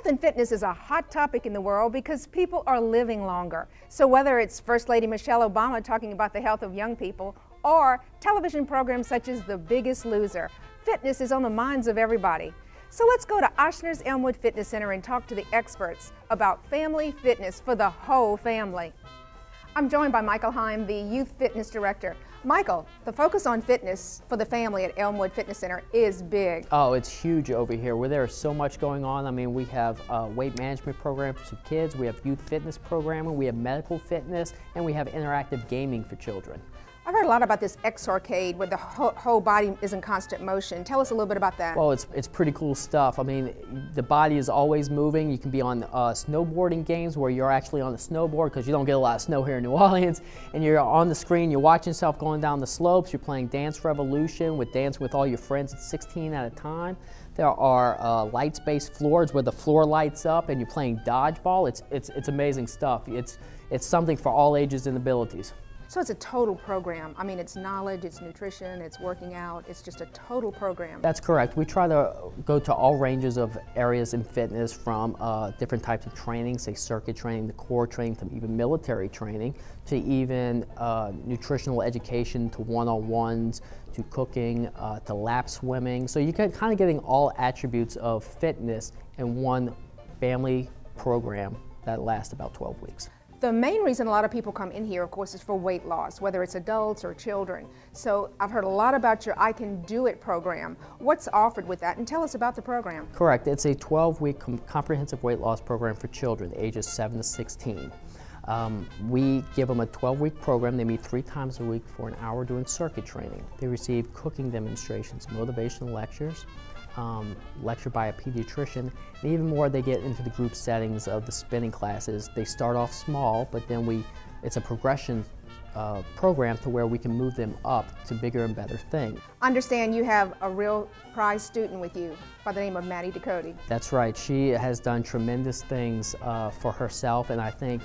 Health and fitness is a hot topic in the world because people are living longer. So whether it's First Lady Michelle Obama talking about the health of young people or television programs such as The Biggest Loser, fitness is on the minds of everybody. So let's go to Ochsner's Elmwood Fitness Center and talk to the experts about family fitness for the whole family. I'm joined by Michael Heim, the Youth Fitness Director. Michael, the focus on fitness for the family at Elmwood Fitness Center is big. Oh, it's huge over here. Where there's so much going on. I mean, we have a weight management program for kids, we have youth fitness programming, we have medical fitness, and we have interactive gaming for children. I've heard a lot about this X-Arcade where the whole body is in constant motion. Tell us a little bit about that. Well, it's pretty cool stuff. I mean, the body is always moving. You can be on snowboarding games where you're actually on the snowboard because you don't get a lot of snow here in New Orleans, and you're on the screen, you're watching yourself going down the slopes, you're playing Dance Revolution with Dance with all your friends at 16 at a time. There are lights-based floors where the floor lights up and you're playing dodgeball. It's amazing stuff. It's something for all ages and abilities. So it's a total program. I mean, it's knowledge, it's nutrition, it's working out, it's just a total program. That's correct. We try to go to all ranges of areas in fitness, from different types of training, say circuit training, the core training, to even military training, to even nutritional education, to one-on-ones, to cooking, to lap swimming. So you can kind of getting all attributes of fitness in one family program that lasts about 12 weeks. The main reason a lot of people come in here, of course, is for weight loss, whether it's adults or children. So I've heard a lot about your I Can Do It program. What's offered with that? And tell us about the program. Correct. It's a 12-week comprehensive weight loss program for children ages 7 to 16. We give them a 12-week program. They meet 3 times a week for an hour doing circuit training. They receive cooking demonstrations, motivational lectures, lectured by a pediatrician, and even more, they get into the group settings of the spinning classes. They start off small, but then it's a progression program to where we can move them up to bigger and better things. Understand you have a real prize student with you by the name of Maddie. That's right. She has done tremendous things for herself, and I think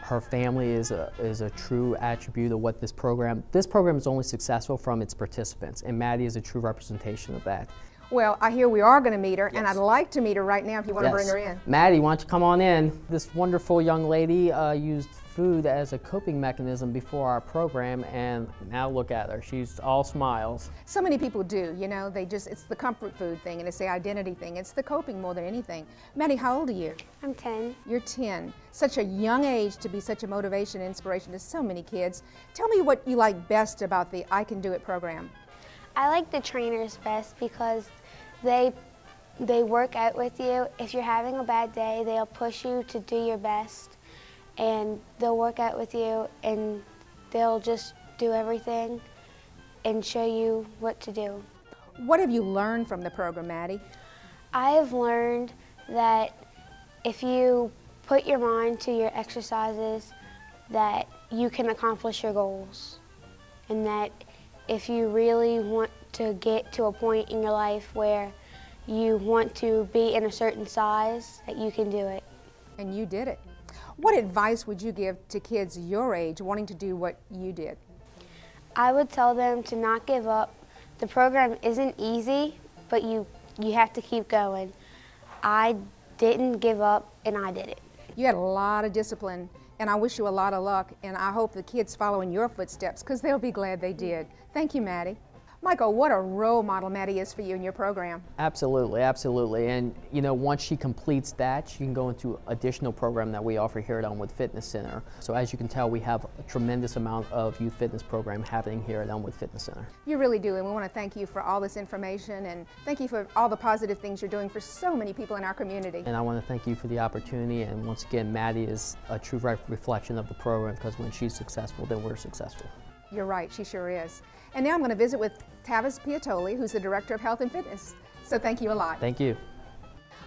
her family is a true attribute of what this program is only successful from its participants, and Maddie is a true representation of that. Well, I hear we are going to meet her, yes. And I'd like to meet her right now if you want to bring her in. Maddie, why don't you come on in? This wonderful young lady used food as a coping mechanism before our program, and now look at her. She's all smiles. So many people do, you know, it's the comfort food thing and it's the identity thing. It's the coping more than anything. Maddie, how old are you? I'm 10. You're 10. Such a young age to be such a motivation and inspiration to so many kids. Tell me what you like best about the I Can Do It program. I like the trainers best because they work out with you. If you're having a bad day, they'll push you to do your best, and they'll work out with you, and they'll just do everything and show you what to do. What have you learned from the program, Maddie? I have learned that if you put your mind to your exercises, that you can accomplish your goals, and that if you really want to get to a point in your life where you want to be in a certain size, that you can do it. And you did it. What advice would you give to kids your age wanting to do what you did? I would tell them to not give up. The program isn't easy, but you have to keep going. I didn't give up, and I did it. You had a lot of discipline, and I wish you a lot of luck, and I hope the kids follow in your footsteps because they'll be glad they did. Thank you, Maddie. Michael, what a role model Maddie is for you in your program. Absolutely, absolutely. And you know, once she completes that, she can go into additional program that we offer here at Elmwood Fitness Center. So as you can tell, we have a tremendous amount of youth fitness program happening here at Elmwood Fitness Center. You really do, and we want to thank you for all this information, and thank you for all the positive things you're doing for so many people in our community. And I want to thank you for the opportunity, and once again, Maddie is a true reflection of the program, because when she's successful, then we're successful. You're right, she sure is. And now I'm going to visit with Tavis, who's the Director of Health and Fitness. So thank you a lot. Thank you.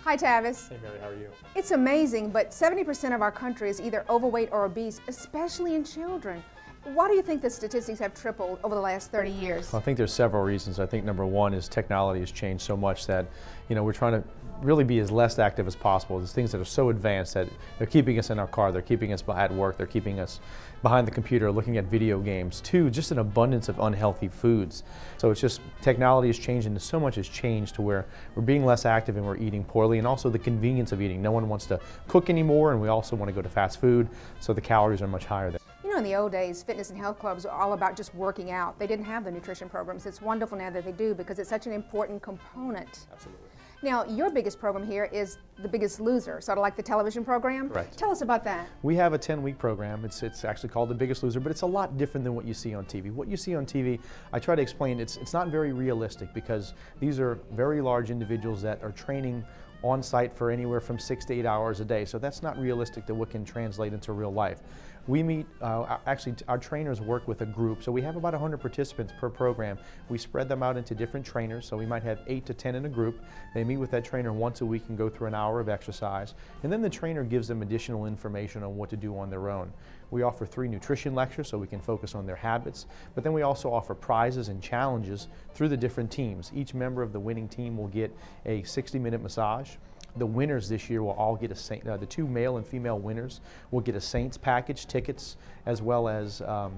Hi, Tavis. Hey, Mary, how are you? It's amazing, but 70% of our country is either overweight or obese, especially in children. Why do you think the statistics have tripled over the last 30 years? Well, I think there's several reasons. I think number one is technology has changed so much that, you know, we're trying to really be as less active as possible. There's things that are so advanced that they're keeping us in our car, they're keeping us at work, they're keeping us behind the computer looking at video games. Two, just an abundance of unhealthy foods. So it's just technology is changing, and so much has changed to where we're being less active and we're eating poorly, and also the convenience of eating. No one wants to cook anymore, and we also want to go to fast food, so the calories are much higher there. You know, in the old days, fitness and health clubs were all about just working out. They didn't have the nutrition programs. It's wonderful now that they do because it's such an important component. Absolutely. Now, your biggest program here is The Biggest Loser, sort of like the television program. Correct. Tell us about that. We have a 10-week program. It's actually called The Biggest Loser, but it's a lot different than what you see on TV. What you see on TV, I try to explain, it's not very realistic because these are very large individuals that are training on site for anywhere from 6 to 8 hours a day. So that's not realistic to what can translate into real life. We meet, actually our trainers work with a group, so we have about 100 participants per program. We spread them out into different trainers, so we might have 8 to 10 in a group. They meet with that trainer once a week and go through an hour of exercise, and then the trainer gives them additional information on what to do on their own. We offer 3 nutrition lectures so we can focus on their habits, but then we also offer prizes and challenges through the different teams. Each member of the winning team will get a 60-minute massage. The winners this year will all get the 2 male and female winners will get a Saints package, tickets, as well as a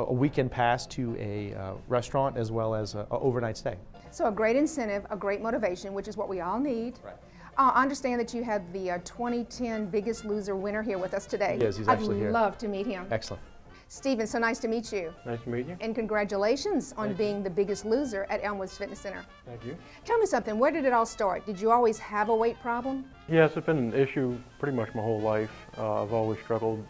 weekend pass to a restaurant, as well as an overnight stay. So a great incentive, a great motivation, which is what we all need. Right. I understand that you had the 2010 Biggest Loser winner here with us today. Yes, he's actually here. I'd love to meet him. Excellent. Stephen, so nice to meet you. Nice to meet you. And congratulations on being the biggest loser at Elmwood Fitness Center. Thank you. Tell me something, where did it all start? Did you always have a weight problem? Yes, it's been an issue pretty much my whole life. I've always struggled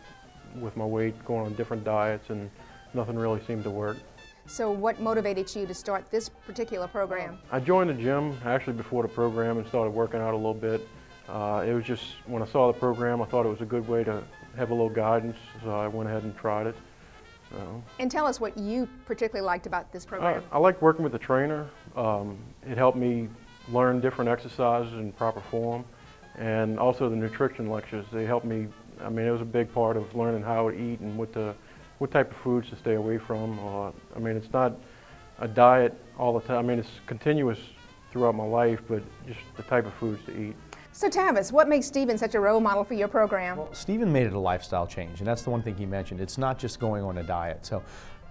with my weight, going on different diets, and nothing really seemed to work. So what motivated you to start this particular program? I joined the gym actually before the program and started working out a little bit. It was just, when I saw the program, I thought it was a good way to have a little guidance, so I went ahead and tried it. And tell us what you particularly liked about this program. I liked working with the trainer. It helped me learn different exercises in proper form, and also the nutrition lectures. They helped me. I mean, it was a big part of learning how to eat and what type of foods to stay away from. I mean, it's not a diet all the time. I mean, it's continuous throughout my life, but just the type of foods to eat. So Tavis, what makes Stephen such a role model for your program? Well, Stephen made it a lifestyle change, and that's the one thing he mentioned. It's not just going on a diet. So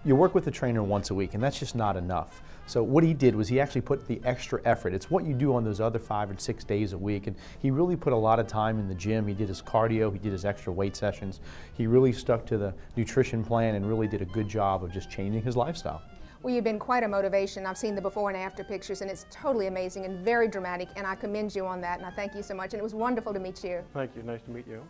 you work with the trainer once a week, and that's just not enough. So what he did was he actually put the extra effort. It's what you do on those other 5 or 6 days a week, and he really put a lot of time in the gym. He did his cardio, he did his extra weight sessions. He really stuck to the nutrition plan and really did a good job of just changing his lifestyle. Well, you've been quite a motivation. I've seen the before and after pictures, and it's totally amazing and very dramatic, and I commend you on that, and I thank you so much, and it was wonderful to meet you. Thank you. Nice to meet you.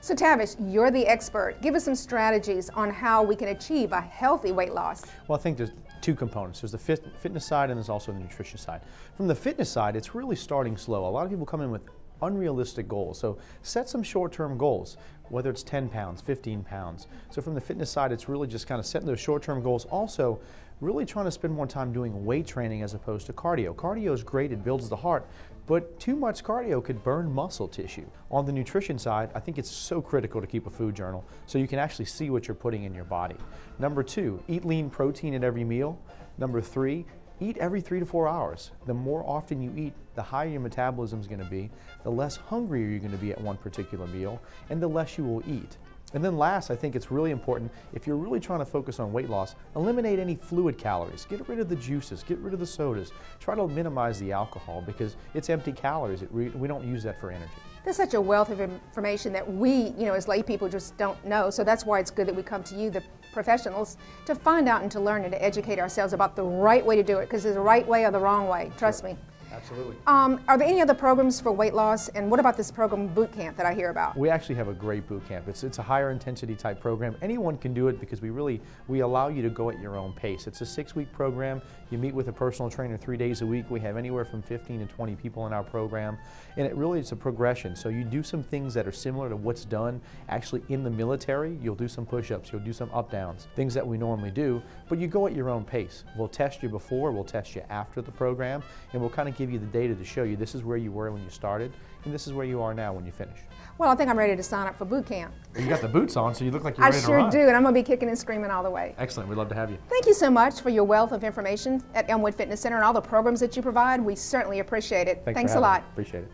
So Tavis, you're the expert. Give us some strategies on how we can achieve a healthy weight loss. Well, I think there's 2 components. There's the fitness side, and there's also the nutrition side. From the fitness side, it's really starting slow. A lot of people come in with unrealistic goals. So set some short-term goals, whether it's 10 pounds, 15 pounds. So from the fitness side, it's really just kind of setting those short-term goals. Also, really trying to spend more time doing weight training as opposed to cardio. Cardio is great, it builds the heart, but too much cardio could burn muscle tissue. On the nutrition side, I think it's so critical to keep a food journal so you can actually see what you're putting in your body. Number 2, eat lean protein at every meal. Number 3, eat every 3 to 4 hours. The more often you eat, the higher your metabolism is going to be, the less hungry you're going to be at one particular meal, and the less you will eat. And then last, I think it's really important, if you're really trying to focus on weight loss, eliminate any fluid calories. Get rid of the juices, get rid of the sodas. Try to minimize the alcohol because it's empty calories. We don't use that for energy. There's such a wealth of information that we, as lay people just don't know. So that's why it's good that we come to you, the professionals, to find out and to learn and to educate ourselves about the right way to do it, because there's a right way or the wrong way, trust me. Absolutely. Are there any other programs for weight loss? And what about this program, boot camp, that I hear about? We actually have a great boot camp. It's a higher intensity type program. Anyone can do it because we allow you to go at your own pace. It's a 6-week program. You meet with a personal trainer 3 days a week. We have anywhere from 15 to 20 people in our program. And it's a progression. So you do some things that are similar to what's done actually in the military. You'll do some push-ups, you'll do some up-downs, things that we normally do, but you go at your own pace. We'll test you before, we'll test you after the program, and we'll kind of give give you the data to show you this is where you were when you started, and this is where you are now when you finish. Well, I think I'm ready to sign up for boot camp. You got the boots on, so you look like you're ready to run. I sure do, and I'm going to be kicking and screaming all the way. Excellent. We'd love to have you. Thank you so much for your wealth of information at Elmwood Fitness Center and all the programs that you provide. We certainly appreciate it. Thanks a lot. Appreciate it.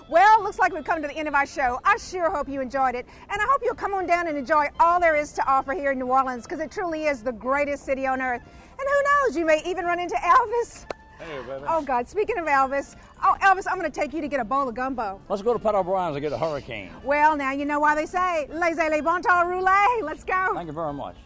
Well, looks like we've come to the end of our show. I sure hope you enjoyed it, and I hope you'll come on down and enjoy all there is to offer here in New Orleans, because it truly is the greatest city on earth. And who knows, you may even run into Elvis. Hey, baby. Oh, God, speaking of Elvis, Elvis, I'm going to take you to get a bowl of gumbo. Let's go to Pat O'Brien's and get a hurricane. Well, now you know why they say, laissez les bon temps rouler. Let's go. Thank you very much.